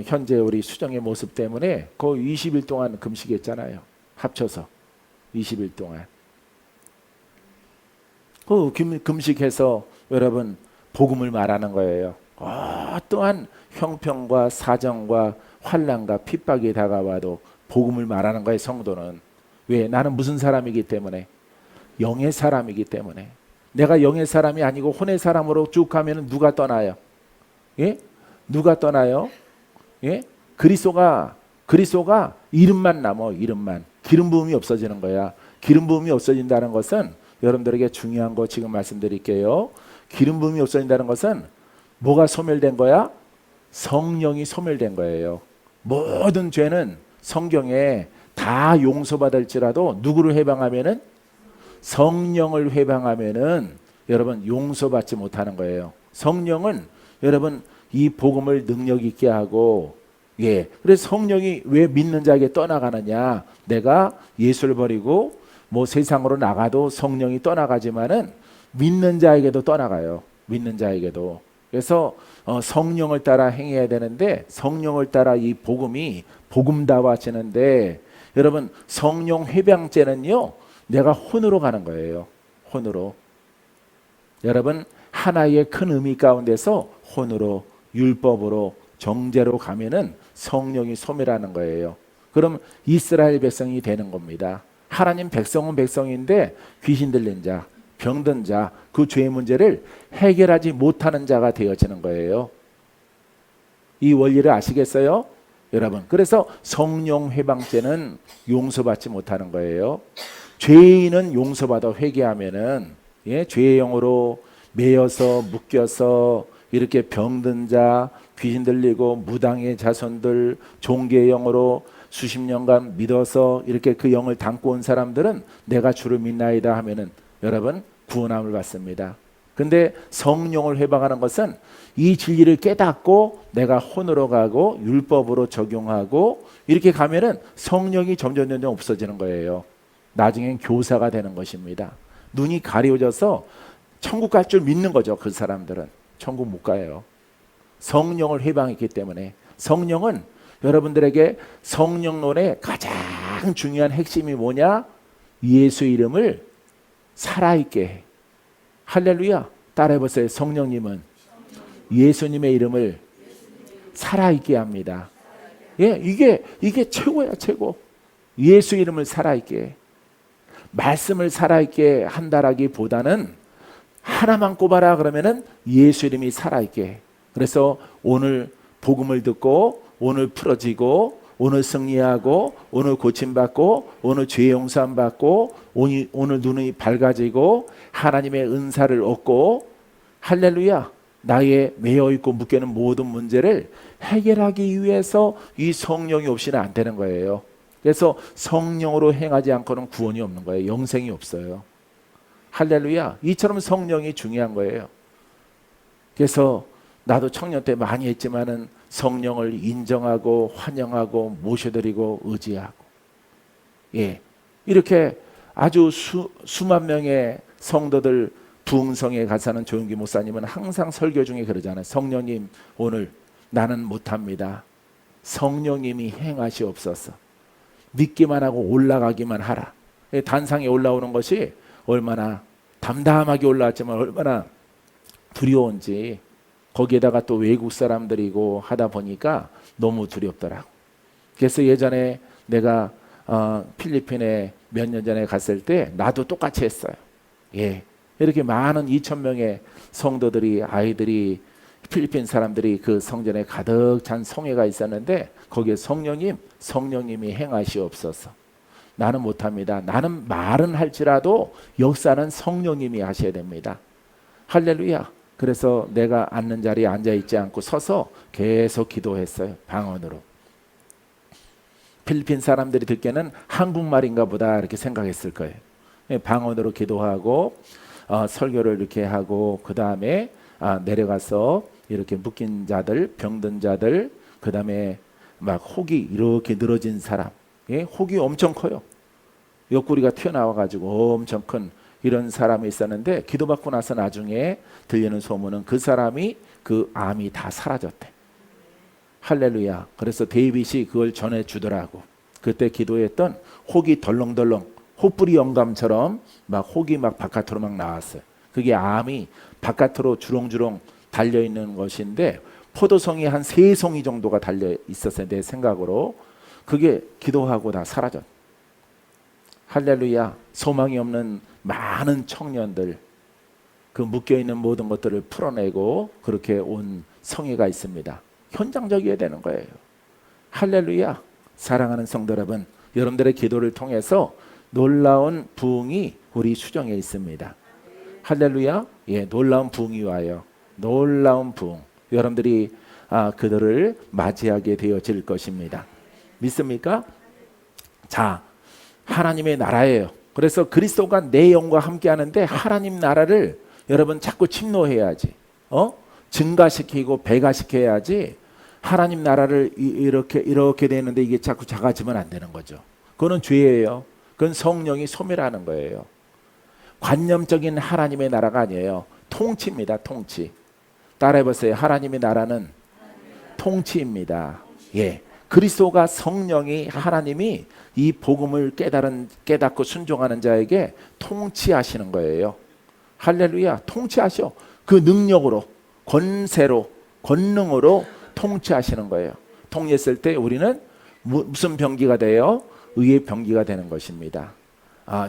현재 우리 수정의 모습 때문에 거의 20일 동안 금식했잖아요. 합쳐서 20일 동안. 그 금식해서 여러분 복음을 말하는 거예요. 또한 형편과 사정과 환난과 핍박이 다가와도 복음을 말하는 거예요. 성도는. 왜? 나는 무슨 사람이기 때문에? 영의 사람이기 때문에. 내가 영의 사람이 아니고 혼의 사람으로 쭉 가면 누가 떠나요? 예? 누가 떠나요? 예? 그리스도가 이름만 남어. 이름만. 기름 부음이 없어지는 거야. 기름 부음이 없어진다는 것은 여러분들에게 중요한 거 지금 말씀드릴게요. 기름 부음이 없어진다는 것은 뭐가 소멸된 거야? 성령이 소멸된 거예요. 모든 죄는 성경에 다 용서받을지라도 누구를 해방하면은? 성령을 해방하면은 여러분 용서받지 못하는 거예요. 성령은 여러분 이 복음을 능력 있게 하고 그래서 성령이 왜 믿는 자에게 떠나가느냐? 내가 예수를 버리고 뭐 세상으로 나가도 성령이 떠나가지만은 믿는 자에게도 떠나가요. 믿는 자에게도. 그래서 성령을 따라 행해야 되는데 성령을 따라 이 복음이 복음다워지는데 여러분 성령 회방죄는요 내가 혼으로 가는 거예요. 혼으로. 여러분 하나의 큰 의미 가운데서 혼으로 율법으로 정죄로 가면은 성령이 소멸하는 거예요. 그럼 이스라엘 백성이 되는 겁니다. 하나님 백성은 백성인데 귀신 들린 자, 병든 자, 그 죄의 문제를 해결하지 못하는 자가 되어지는 거예요. 이 원리를 아시겠어요? 여러분. 그래서 성령 회방죄는 용서받지 못하는 거예요. 죄인은 용서받아 회개하면은 죄의 영으로 매여서 묶여서 이렇게 병든 자, 귀신 들리고 무당의 자손들, 종교의 영으로 수십 년간 믿어서 이렇게 그 영을 담고 온 사람들은 내가 주를 믿나이다 하면은 여러분 구원함을 받습니다. 근데 성령을 회방하는 것은 이 진리를 깨닫고 내가 혼으로 가고 율법으로 적용하고 이렇게 가면은 성령이 점점 없어지는 거예요. 나중엔 교사가 되는 것입니다. 눈이 가려져서 천국 갈 줄 믿는 거죠. 그 사람들은 천국 못 가요. 성령을 회방했기 때문에. 성령은 여러분들에게 성령론의 가장 중요한 핵심이 뭐냐? 예수 이름을 살아있게 해. 할렐루야. 따라해보세요. 성령님은 예수님의 이름을 살아있게 합니다. 이게 최고야. 최고. 예수 이름을 살아있게 해. 말씀을 살아있게 한다라기보다는 하나만 꼽아라 그러면은 예수 이름이 살아있게 해. 그래서 오늘 복음을 듣고 오늘 풀어지고 오늘 승리하고 오늘 고침받고 오늘 죄 용서함 받고 오늘 눈이 밝아지고 하나님의 은사를 얻고 할렐루야. 나의 매여있고 묶여있는 모든 문제를 해결하기 위해서 이 성령이 없이는 안 되는 거예요. 그래서 성령으로 행하지 않고는 구원이 없는 거예요. 영생이 없어요. 할렐루야. 이처럼 성령이 중요한 거예요. 그래서 나도 청년 때 많이 했지만은 성령을 인정하고 환영하고 모셔드리고 의지하고 이렇게 아주 수만 명의 성도들 부흥성에 가사는 조용기 목사님은 항상 설교 중에 그러잖아요. 성령님 오늘 나는 못합니다. 성령님이 행하시옵소서. 믿기만 하고 올라가기만 하라. 단상에 올라오는 것이 얼마나 담담하게 올라왔지만 얼마나 두려운지 거기에다가 또 외국 사람들이고 하다 보니까 너무 두렵더라고. 그래서 예전에 내가 필리핀에 몇 년 전에 갔을 때 나도 똑같이 했어요. 이렇게 많은 2,000명의 성도들이 아이들이 필리핀 사람들이 그 성전에 가득 찬 성회가 있었는데 거기에 성령님이 행하시옵소서. 나는 못합니다. 나는 말은 할지라도 역사는 성령님이 하셔야 됩니다. 할렐루야. 그래서 내가 앉는 자리에 앉아있지 않고 서서 계속 기도했어요. 방언으로. 필리핀 사람들이 듣기에는 한국말인가 보다 이렇게 생각했을 거예요. 방언으로 기도하고 설교를 이렇게 하고 그 다음에 내려가서 이렇게 묶인 자들, 병든 자들, 그 다음에 막 혹이 이렇게 늘어진 사람, 예? 혹이 엄청 커요. 옆구리가 튀어나와가지고 엄청 큰 이런 사람이 있었는데 기도받고 나서 나중에 들리는 소문은 그 사람이 그 암이 다 사라졌대. 할렐루야. 그래서 데이빗이 그걸 전해주더라고. 그때 기도했던 혹이 덜렁덜렁 혹부리 영감처럼 막 혹이 막 바깥으로 막 나왔어요. 그게 암이 바깥으로 주렁주렁 달려있는 것인데 포도송이 한 3송이 정도가 달려 있었어요. 내 생각으로. 그게 기도하고 다 사라졌. 할렐루야. 소망이 없는 많은 청년들, 그 묶여있는 모든 것들을 풀어내고 그렇게 온 성회가 있습니다. 현장적이어야 되는 거예요. 할렐루야. 사랑하는 성도 여러분, 여러분들의 기도를 통해서 놀라운 부흥이 우리 수정에 있습니다. 할렐루야. 예, 놀라운 부흥이 와요. 놀라운 부흥. 여러분들이 그들을 맞이하게 되어질 것입니다. 믿습니까? 자, 하나님의 나라예요. 그래서 그리스도가 내 영과 함께 하는데 하나님 나라를 여러분 자꾸 침노해야지. 증가시키고 배가시켜야지. 하나님 나라를 이렇게 되는데 이게 자꾸 작아지면 안 되는 거죠. 그거는 죄예요. 그건 성령이 소멸하는 거예요. 관념적인 하나님의 나라가 아니에요. 통치입니다. 통치. 따라해보세요. 하나님의 나라는 통치입니다. 예, 그리스도가 성령이 하나님이 이 복음을 깨닫고 순종하는 자에게 통치하시는 거예요. 할렐루야. 통치하셔. 그 능력으로, 권세로, 권능으로 통치하시는 거예요. 통치했을 때 우리는 무슨 병기가 돼요? 의의 병기가 되는 것입니다.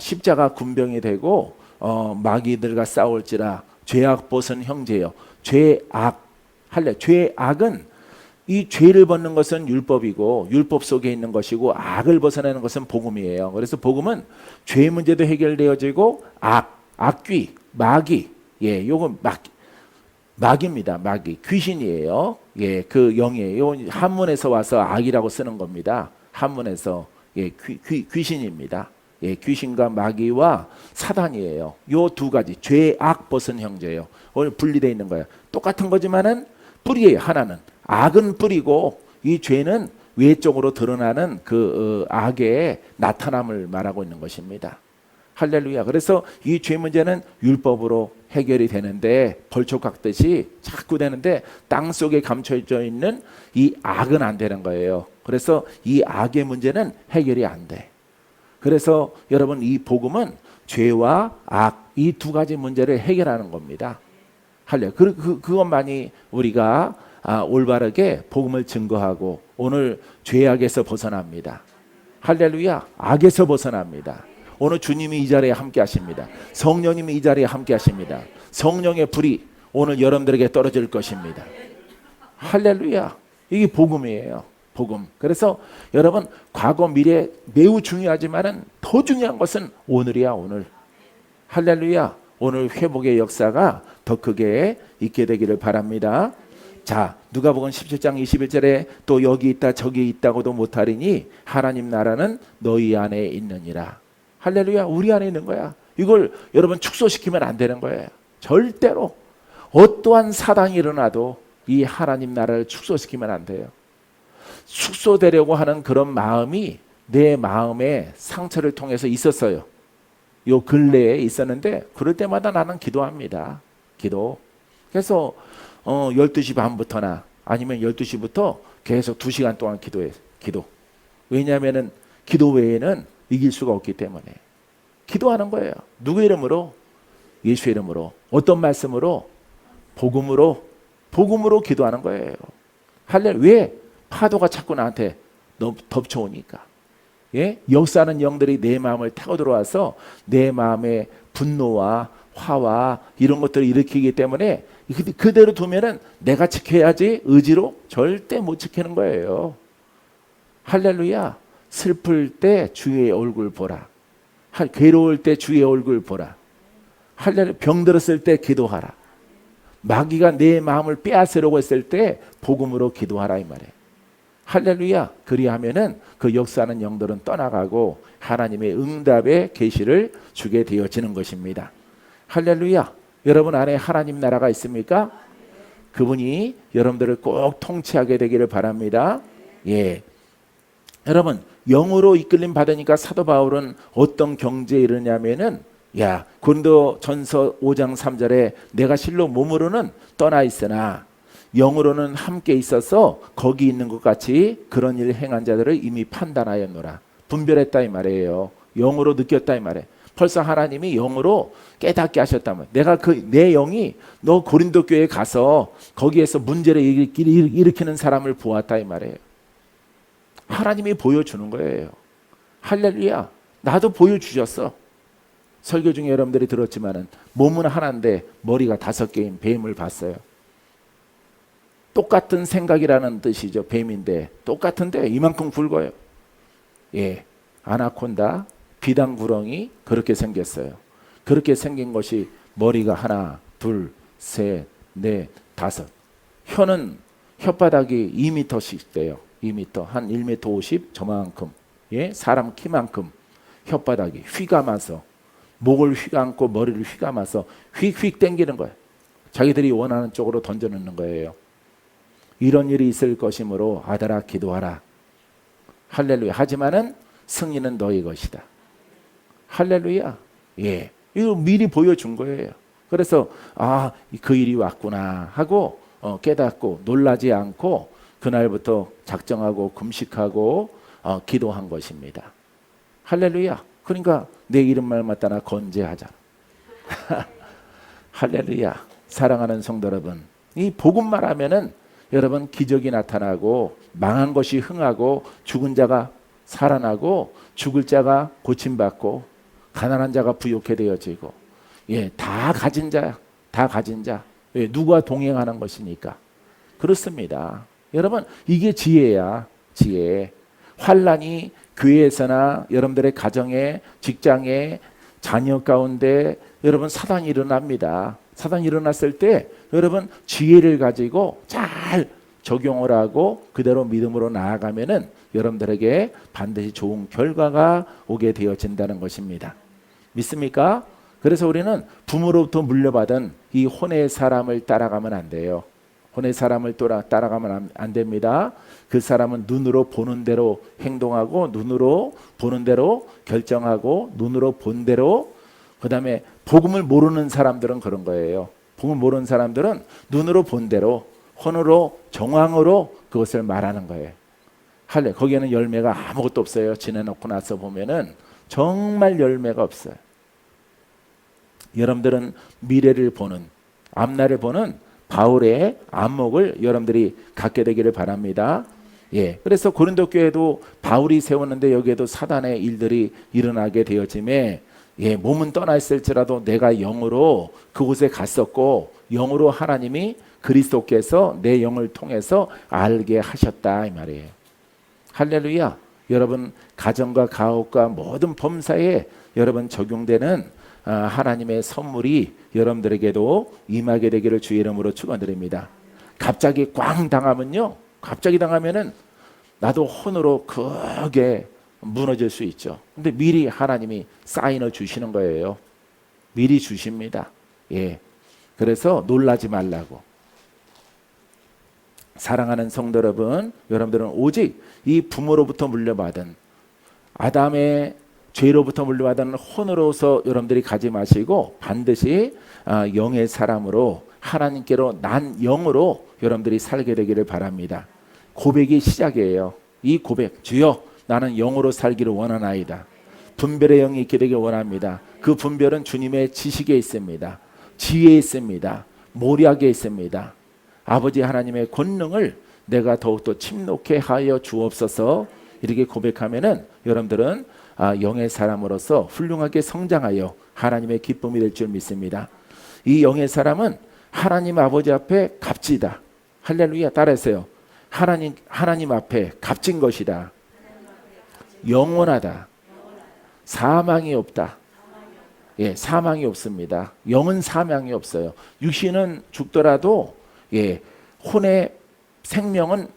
십자가 군병이 되고 마귀들과 싸울지라 죄악 벗은 형제요. 죄악. 죄악은 이 죄를 벗는 것은 율법이고 율법 속에 있는 것이고 악을 벗어내는 것은 복음이에요. 그래서 복음은 죄 문제도 해결되어지고 악귀, 마귀, 예, 요건 마귀입니다. 마귀, 귀신이에요. 예, 그 영이에요. 한문에서 와서 악이라고 쓰는 겁니다. 한문에서 예, 귀신입니다. 예, 귀신과 마귀와 사단이에요. 요 두 가지 죄악 벗은 형제예요. 오늘 분리되어 있는 거예요. 똑같은 거지만은 뿌리예요. 하나는 악은 뿌리고 이 죄는 외적으로 드러나는 그 악의 나타남을 말하고 있는 것입니다. 할렐루야. 그래서 이 죄 문제는 율법으로 해결이 되는데 벌초 깎듯이 자꾸 되는데 땅 속에 감춰져 있는 이 악은 안 되는 거예요. 그래서 이 악의 문제는 해결이 안 돼. 그래서 여러분 이 복음은 죄와 악 이 두 가지 문제를 해결하는 겁니다. 할렐루야. 그것만이 우리가 올바르게 복음을 증거하고 오늘 죄악에서 벗어납니다. 할렐루야. 악에서 벗어납니다. 오늘 주님이 이 자리에 함께 하십니다. 성령님이 이 자리에 함께 하십니다. 성령의 불이 오늘 여러분들에게 떨어질 것입니다. 할렐루야. 이게 복음이에요. 복음. 그래서 여러분 과거 미래 매우 중요하지만은 더 중요한 것은 오늘이야. 오늘. 할렐루야. 오늘 회복의 역사가 더 크게 있게 되기를 바랍니다. 자, 누가복음 17장 21절에 또 여기 있다 저기 있다고도 못하리니 하나님 나라는 너희 안에 있느니라. 할렐루야. 우리 안에 있는 거야. 이걸 여러분 축소시키면 안 되는 거예요. 절대로 어떠한 사단이 일어나도 이 하나님 나라를 축소시키면 안 돼요. 축소되려고 하는 그런 마음이 내 마음에 상처를 통해서 있었어요. 요 근래에 있었는데 그럴 때마다 나는 기도합니다. 기도. 그래서 12시 반부터나 아니면 12시부터 계속 2시간 동안 기도해. 기도. 왜냐하면 기도 외에는 이길 수가 없기 때문에 기도하는 거예요. 누구 이름으로? 예수 이름으로. 어떤 말씀으로? 복음으로 기도하는 거예요. 할렐루야. 왜? 파도가 자꾸 나한테 덮쳐오니까. 예? 역사하는 영들이 내 마음을 타고 들어와서 내 마음의 분노와 화와 이런 것들을 일으키기 때문에 그대로 두면은 내가 지켜야지 의지로 절대 못 지키는 거예요. 할렐루야. 슬플 때 주의 얼굴 보라. 괴로울 때 주의 얼굴 보라. 할렐루야. 병들었을 때 기도하라. 마귀가 내 마음을 빼앗으려고 했을 때 복음으로 기도하라 이 말이에요. 할렐루야. 그리하면은 그 역사하는 영들은 떠나가고 하나님의 응답의 계시를 주게 되어지는 것입니다. 할렐루야. 여러분 안에 하나님 나라가 있습니까? 그분이 여러분들을 꼭 통치하게 되기를 바랍니다. 예. 여러분, 영으로 이끌림 받으니까 사도 바울은 어떤 경지에 이르냐면은 고린도전서 5장 3절에 내가 실로 몸으로는 떠나 있으나 영으로는 함께 있어서 거기 있는 것 같이 그런 일을 행한 자들을 이미 판단하였노라. 분별했다 이 말이에요. 영으로 느꼈다 이 말이에요. 벌써 하나님이 영으로 깨닫게 하셨다면 내가 내 영이 너 고린도 교회에 가서 거기에서 문제를 일으키는 사람을 보았다 이 말이에요. 하나님이 보여주는 거예요. 할렐루야. 나도 보여주셨어. 설교 중에 여러분들이 들었지만은 몸은 하나인데 머리가 5개인 뱀을 봤어요. 똑같은 생각이라는 뜻이죠. 뱀인데 똑같은데 이만큼 굵어요. 예, 아나콘다, 비단구렁이 그렇게 생겼어요. 그렇게 생긴 것이 머리가 하나, 둘, 셋, 넷, 5. 혀는 혓바닥이 2m씩 돼요. 2m, 한 1m 50 저만큼. 예, 사람 키만큼 혓바닥이 휘감아서 목을 휘감고 머리를 휘감아서 휙휙 당기는 거예요. 자기들이 원하는 쪽으로 던져놓는 거예요. 이런 일이 있을 것이므로 아들아 기도하라. 할렐루야. 하지만은 승리는 너희 것이다. 할렐루야. 예, 이거 미리 보여준 거예요. 그래서 그 일이 왔구나 하고 깨닫고 놀라지 않고 그날부터 작정하고 금식하고 기도한 것입니다. 할렐루야. 그러니까 내 이름만 맞다 나 건재하자. 할렐루야. 사랑하는 성도 여러분, 이 복음만 하면은 여러분 기적이 나타나고 망한 것이 흥하고 죽은 자가 살아나고 죽을 자가 고침받고 가난한 자가 부유케 되어지고 다 가진 자야. 다 가진 자. 누가 동행하는 것이니까. 그렇습니다. 여러분 이게 지혜야. 지혜. 환난이 교회에서나 여러분들의 가정에 직장에 자녀 가운데 여러분 사단이 일어납니다. 사단이 일어났을 때 여러분 지혜를 가지고 잘 적용을 하고 그대로 믿음으로 나아가면은 여러분들에게 반드시 좋은 결과가 오게 되어진다는 것입니다. 믿습니까? 그래서 우리는 부모로부터 물려받은 이 혼의 사람을 따라가면 안 돼요. 혼의 사람을 따라가면 안 됩니다. 그 사람은 눈으로 보는 대로 행동하고 눈으로 보는 대로 결정하고 눈으로 본 대로 그 다음에 복음을 모르는 사람들은 그런 거예요. 복음을 모르는 사람들은 눈으로 본 대로 혼으로 정황으로 그것을 말하는 거예요. 거기에는 열매가 아무것도 없어요. 지내놓고 나서 보면은 정말 열매가 없어요. 여러분들은 미래를 보는 앞날을 보는 바울의 안목을 여러분들이 갖게 되기를 바랍니다. 예, 그래서 고린도 교회도 바울이 세웠는데 여기에도 사단의 일들이 일어나게 되어짐에 몸은 떠나 있을지라도 내가 영으로 그곳에 갔었고 영으로 하나님이 그리스도께서 내 영을 통해서 알게 하셨다 이 말이에요. 할렐루야. 여러분 가정과 가옥과 모든 범사에 여러분 적용되는 하나님의 선물이 여러분들에게도 임하게 되기를 주의 이름으로 축원드립니다. 갑자기 꽝 당하면요. 갑자기 당하면은 나도 혼으로 크게 무너질 수 있죠. 근데 미리 하나님이 사인을 주시는 거예요. 미리 주십니다. 예. 그래서 놀라지 말라고. 사랑하는 성도 여러분, 여러분들은 오직 이 부모로부터 물려받은 아담의 죄로부터 물려받은 혼으로서 여러분들이 가지 마시고 반드시 영의 사람으로 하나님께로 난 영으로 여러분들이 살게 되기를 바랍니다. 고백이 시작이에요. 이 고백, 주여 나는 영으로 살기를 원하나이다. 분별의 영이 있게 되길 원합니다. 그 분별은 주님의 지식에 있습니다. 지혜에 있습니다. 모략에 있습니다. 아버지 하나님의 권능을 내가 더욱더 침노케 하여 주옵소서. 이렇게 고백하면은 여러분들은 영의 사람으로서 훌륭하게 성장하여 하나님의 기쁨이 될 줄 믿습니다. 이 영의 사람은 하나님 아버지 앞에 값지다. 할렐루야. 따라하세요. 하나님 앞에 값진 것이다. 영원하다. 사망이 없다. 예, 사망이 없습니다. 영은 사망이 없어요. 육신은 죽더라도 혼의 생명은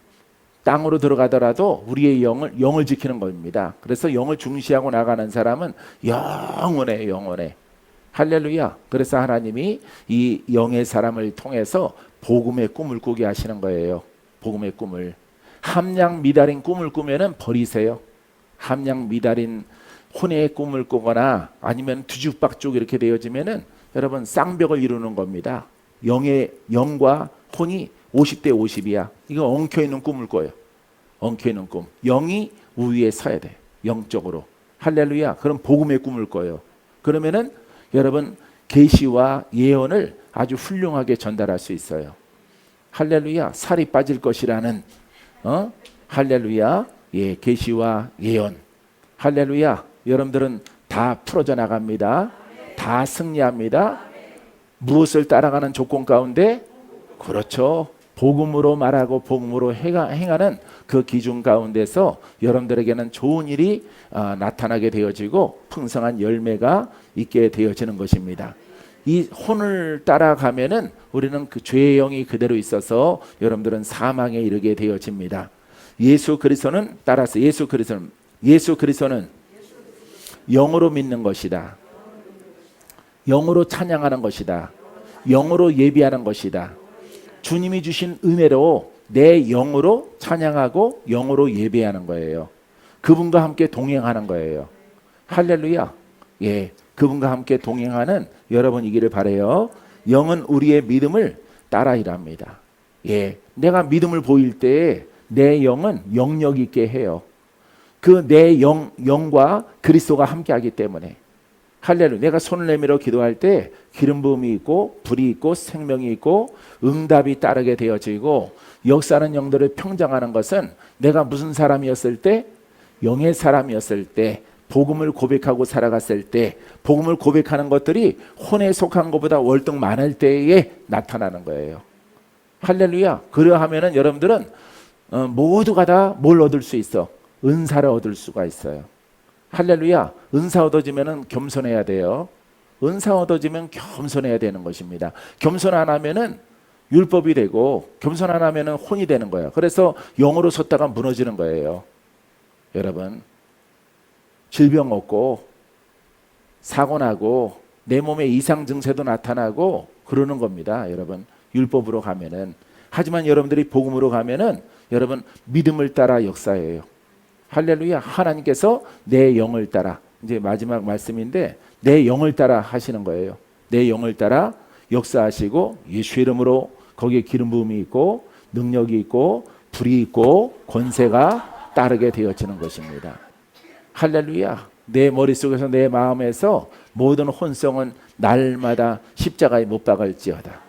땅으로 들어가더라도 우리의 영을 지키는 겁니다. 그래서 영을 중시하고 나가는 사람은 영원해. 할렐루야. 그래서 하나님이 이 영의 사람을 통해서 복음의 꿈을 꾸게 하시는 거예요. 복음의 꿈을. 함량 미달인 꿈을 꾸면은 버리세요. 함량 미달인 혼의 꿈을 꾸거나 아니면 뒤죽박죽 이렇게 되어지면은 여러분 쌍벽을 이루는 겁니다. 영과 혼이 50대 50이야. 이거 엉켜 있는 꿈을 꿔요. 엉켜 있는 꿈. 영이 우위에 서야 돼. 영적으로. 할렐루야. 그럼 복음의 꿈을 꿔요. 그러면은 여러분 계시와 예언을 아주 훌륭하게 전달할 수 있어요. 할렐루야. 살이 빠질 것이라는 할렐루야. 예, 계시와 예언. 할렐루야. 여러분들은 다 풀어져 나갑니다. 다 승리합니다. 무엇을 따라가는 조건 가운데? 그렇죠. 복음으로 말하고 복음으로 행하는 그 기준 가운데서 여러분들에게는 좋은 일이 나타나게 되어지고 풍성한 열매가 있게 되어지는 것입니다. 이 혼을 따라가면은 우리는 그 죄의 영이 그대로 있어서 여러분들은 사망에 이르게 되어집니다. 예수 그리스도는 따라서 예수 그리스도는 영으로 믿는 것이다. 영으로 찬양하는 것이다. 영으로 예비하는 것이다. 주님이 주신 은혜로 내 영으로 찬양하고 영으로 예배하는 거예요. 그분과 함께 동행하는 거예요. 할렐루야. 예, 그분과 함께 동행하는 여러분이기를 바라요. 영은 우리의 믿음을 따라 일합니다. 예, 내가 믿음을 보일 때 내 영은 영력 있게 해요. 그 내 영과 그리스도가 함께하기 때문에. 할렐루야. 내가 손을 내밀어 기도할 때 기름 부음이 있고 불이 있고 생명이 있고 응답이 따르게 되어지고 역사하는 영들을 평정하는 것은 내가 무슨 사람이었을 때? 영의 사람이었을 때, 복음을 고백하고 살아갔을 때, 복음을 고백하는 것들이 혼에 속한 것보다 월등 많을 때에 나타나는 거예요. 할렐루야. 그러하면은 여러분들은 모두가 다 뭘 얻을 수 있어? 은사를 얻을 수가 있어요. 할렐루야. 은사 얻어지면은 겸손해야 돼요. 은사 얻어지면 겸손해야 되는 것입니다. 겸손 안 하면은 율법이 되고 겸손 안 하면은 혼이 되는 거예요. 그래서 영으로 섰다가 무너지는 거예요. 여러분, 질병 얻고 사고 나고 내 몸에 이상 증세도 나타나고 그러는 겁니다. 여러분, 율법으로 가면은. 하지만 여러분들이 복음으로 가면은 여러분 믿음을 따라 역사해요. 할렐루야. 하나님께서 내 영을 따라, 이제 마지막 말씀인데 내 영을 따라 하시는 거예요. 내 영을 따라 역사하시고 예수 이름으로 거기에 기름 부음이 있고 능력이 있고 불이 있고 권세가 따르게 되어지는 것입니다. 할렐루야. 내 머릿속에서 내 마음에서 모든 혼성은 날마다 십자가에 못 박을지어다.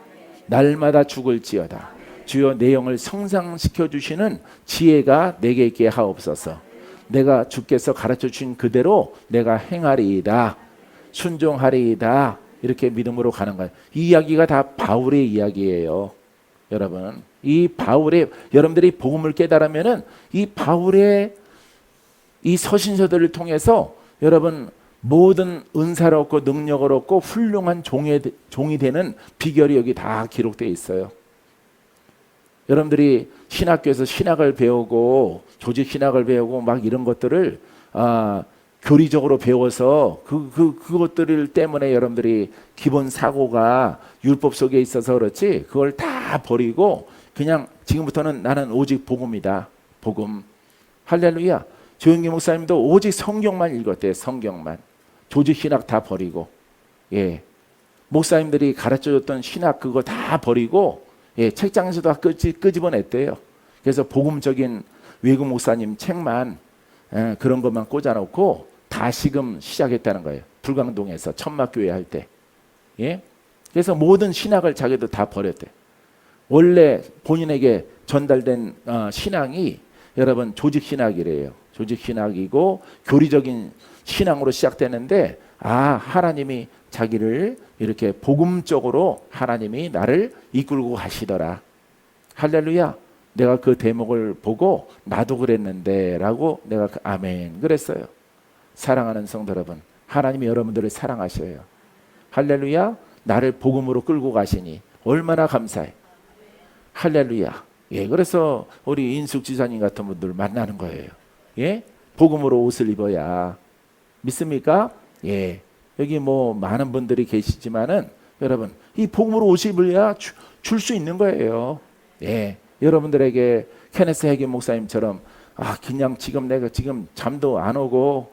날마다 죽을지어다. 주여 내 영을 성장시켜 주시는 지혜가 내게 있게 하옵소서. 내가 주께서 가르쳐 주신 그대로 내가 행하리이다. 순종하리이다. 이렇게 믿음으로 가는 거예요. 이 이야기가 다 바울의 이야기예요. 여러분, 이 바울의, 여러분들이 복음을 깨달으면은 이 바울의 이 서신서들을 통해서 여러분 모든 은사를 얻고 능력을 얻고 훌륭한 종이 되는 비결이 여기 다 기록되어 있어요. 여러분들이 신학교에서 신학을 배우고 조직 신학을 배우고 막 이런 것들을 교리적으로 배워서 그것들 때문에 여러분들이 기본 사고가 율법 속에 있어서 그렇지 그걸 다 버리고 그냥 지금부터는 나는 오직 복음이다. 복음. 할렐루야. 조영기 목사님도 오직 성경만 읽었대요. 성경만. 조직 신학 다 버리고. 예. 목사님들이 가르쳐줬던 신학 그거 다 버리고 예, 책장에서도 다 끄집어냈대요. 그래서 복음적인 외국 목사님 책만 그런 것만 꽂아놓고 다시금 시작했다는 거예요. 불광동에서 천막교회 할 때. 예? 그래서 모든 신학을 자기도 다 버렸대. 원래 본인에게 전달된 신앙이 여러분 조직 신학이래요. 조직 신학이고 교리적인 신앙으로 시작되는데 하나님이 자기를 이렇게 복음적으로 하나님이 나를 이끌고 가시더라. 할렐루야. 내가 그 대목을 보고 나도 그랬는데 라고 내가 아멘 그랬어요. 사랑하는 성도 여러분, 하나님이 여러분들을 사랑하셔요. 할렐루야. 나를 복음으로 끌고 가시니 얼마나 감사해. 할렐루야. 예, 그래서 우리 인숙 지사님 같은 분들 만나는 거예요. 예, 복음으로 옷을 입어야 믿습니까? 예, 여기 뭐 많은 분들이 계시지만은 여러분 이 복음으로 50을야 줄 수 있는 거예요. 예, 여러분들에게 케네스 해게 목사님처럼 그냥 지금 내가 지금 잠도 안 오고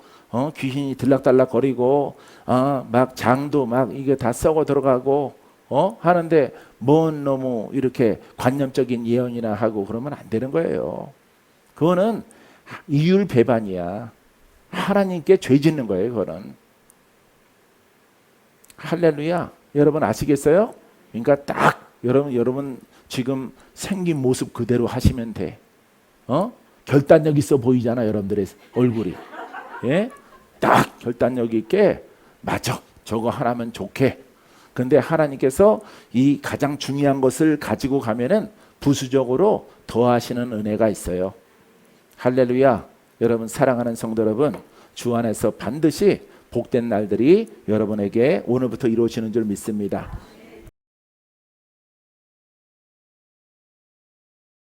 귀신이 들락달락 거리고 막 장도 막 이게 다 썩어 들어가고 하는데 뭔 너무 이렇게 관념적인 예언이나 하고 그러면 안 되는 거예요. 그거는 이율배반이야. 하나님께 죄 짓는 거예요. 그거는. 할렐루야. 여러분 아시겠어요? 그러니까 딱 여러분 지금 생긴 모습 그대로 하시면 돼. 결단력 있어 보이잖아, 여러분들의 얼굴이. 예? 딱 결단력 있게 맞아. 저거 하나면 좋게. 근데 하나님께서 이 가장 중요한 것을 가지고 가면은 부수적으로 더하시는 은혜가 있어요. 할렐루야. 여러분 사랑하는 성도 여러분, 주 안에서 반드시 복된 날들이 여러분에게 오늘부터 이루어지는 줄 믿습니다.